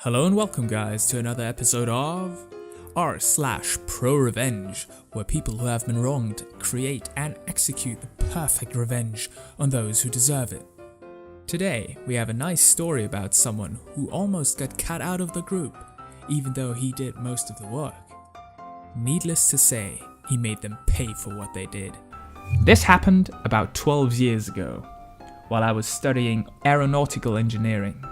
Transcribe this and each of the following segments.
Hello and welcome guys to another episode of r/ProRevenge, where people who have been wronged create and execute the perfect revenge on those who deserve it. Today we have a nice story about someone who almost got cut out of the group, even though he did most of the work. Needless to say, he made them pay for what they did. This happened about 12 years ago, while I was studying aeronautical engineering.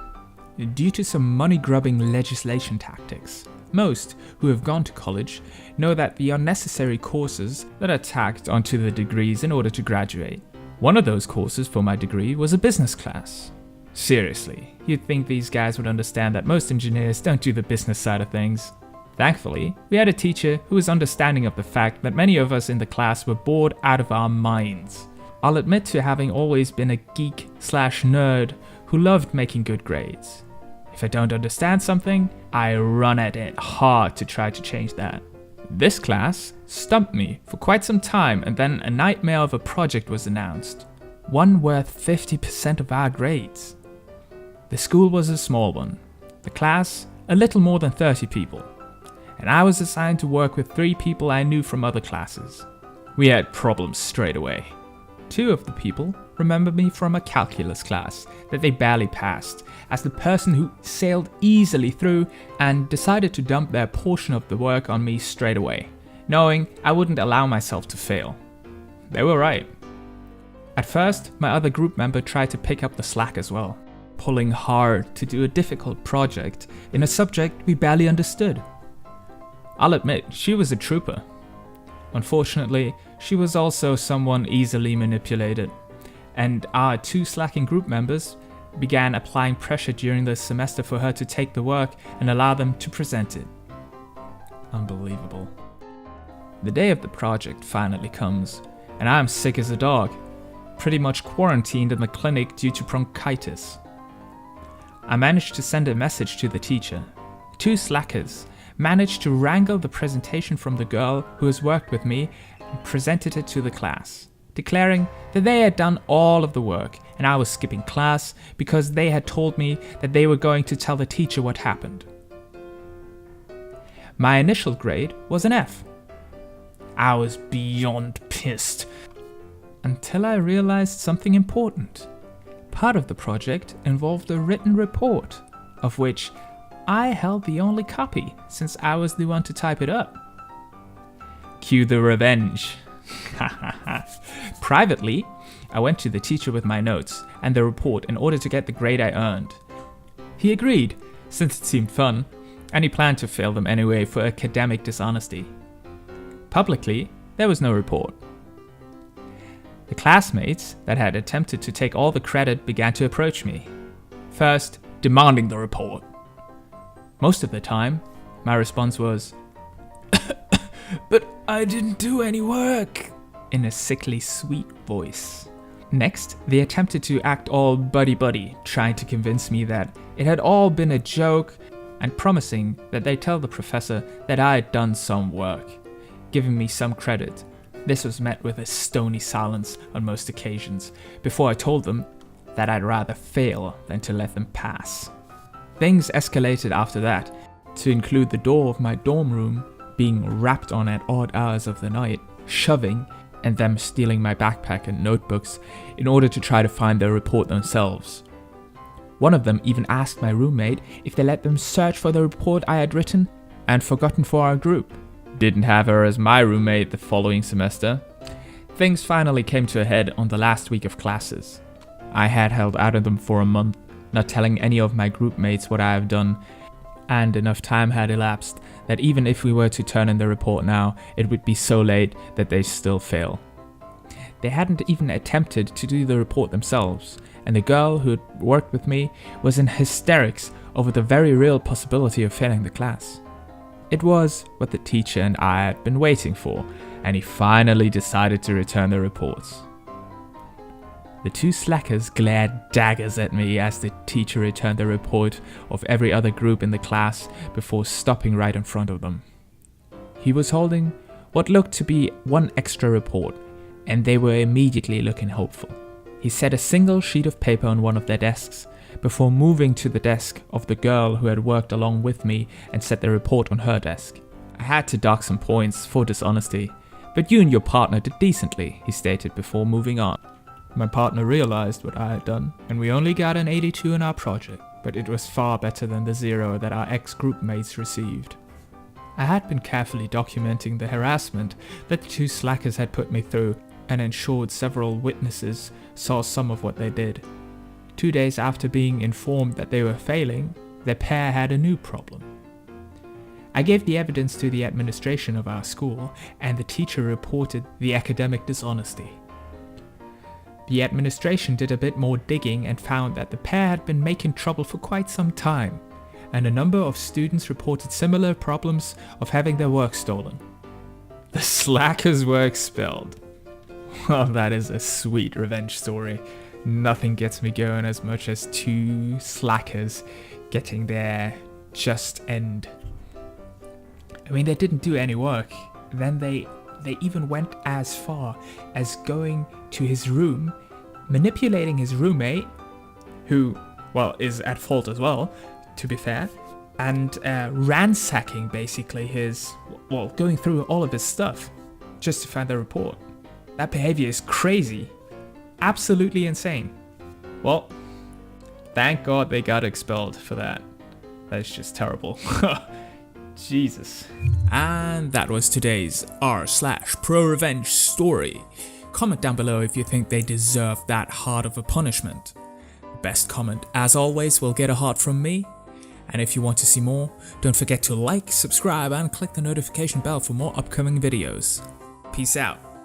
Due to some money-grubbing legislation tactics, most who have gone to college know that the unnecessary courses that are tacked onto the degrees in order to graduate. One of those courses for my degree was a business class. Seriously, you'd think these guys would understand that most engineers don't do the business side of things. Thankfully, we had a teacher who was understanding of the fact that many of us in the class were bored out of our minds. I'll admit to having always been a geek/nerd who loved making good grades. If I don't understand something, I run at it hard to try to change that. This class stumped me for quite some time, and then a nightmare of a project was announced. One worth 50% of our grades. The school was a small one, the class a little more than 30 people, and I was assigned to work with 3 people I knew from other classes. We had problems straight away. 2 of the people remember me from a calculus class that they barely passed, as the person who sailed easily through and decided to dump their portion of the work on me straight away, knowing I wouldn't allow myself to fail. They were right. At first, my other group member tried to pick up the slack as well, pulling hard to do a difficult project in a subject we barely understood. I'll admit, she was a trooper. Unfortunately, she was also someone easily manipulated, and our 2 slacking group members began applying pressure during the semester for her to take the work and allow them to present it. Unbelievable. The day of the project finally comes, and I'm sick as a dog, pretty much quarantined in the clinic due to bronchitis. I managed to send a message to the teacher. 2 slackers managed to wrangle the presentation from the girl who has worked with me and presented it to the class, declaring that they had done all of the work and I was skipping class because they had told me that they were going to tell the teacher what happened. My initial grade was an F. I was beyond pissed until I realized something important. Part of the project involved a written report, of which I held the only copy since I was the one to type it up. Cue the revenge. Privately, I went to the teacher with my notes and the report in order to get the grade I earned. He agreed, since it seemed fun, and he planned to fail them anyway for academic dishonesty. Publicly, there was no report. The classmates that had attempted to take all the credit began to approach me, first demanding the report. Most of the time, my response was, "But I didn't do any work," in a sickly sweet voice. Next, they attempted to act all buddy-buddy, trying to convince me that it had all been a joke and promising that they'd tell the professor that I had done some work, giving me some credit. This was met with a stony silence on most occasions, before I told them that I'd rather fail than to let them pass. Things escalated after that, to include the door of my dorm room being rapped on at odd hours of the night, shoving, and them stealing my backpack and notebooks in order to try to find their report themselves. One of them even asked my roommate if they let them search for the report I had written and forgotten for our group. Didn't have her as my roommate the following semester. Things finally came to a head on the last week of classes. I had held out on them for a month, not telling any of my group mates what I have done, and enough time had elapsed that even if we were to turn in the report now, it would be so late that they'd still fail. They hadn't even attempted to do the report themselves, and the girl who had worked with me was in hysterics over the very real possibility of failing the class. It was what the teacher and I had been waiting for, and he finally decided to return the reports. The 2 slackers glared daggers at me as the teacher returned the report of every other group in the class before stopping right in front of them. He was holding what looked to be 1 extra report, and they were immediately looking hopeful. He set a single sheet of paper on one of their desks, before moving to the desk of the girl who had worked along with me and set the report on her desk. I had to dock some points for dishonesty, but you and your partner did decently, he stated before moving on. My partner realized what I had done, and we only got an 82 in our project, but it was far better than the 0 that our ex-group mates received. I had been carefully documenting the harassment that the 2 slackers had put me through and ensured several witnesses saw some of what they did. 2 days after being informed that they were failing, their pair had a new problem. I gave the evidence to the administration of our school, and the teacher reported the academic dishonesty. The administration did a bit more digging and found that the pair had been making trouble for quite some time, and a number of students reported similar problems of having their work stolen. The slackers were expelled. Well, that is a sweet revenge story. Nothing gets me going as much as 2 slackers getting their just end. I mean, they didn't do any work. Then they even went as far as going to his room, manipulating his roommate, who, well, is at fault as well, to be fair, and ransacking basically going through all of his stuff just to find the report. That behavior is crazy. Absolutely insane. Well, thank God they got expelled for that. That's just terrible. Jesus. And that was today's r/ProRevenge story. Comment down below if you think they deserve that hard of a punishment. The best comment, as always, will get a heart from me. And if you want to see more, don't forget to like, subscribe, and click the notification bell for more upcoming videos. Peace out.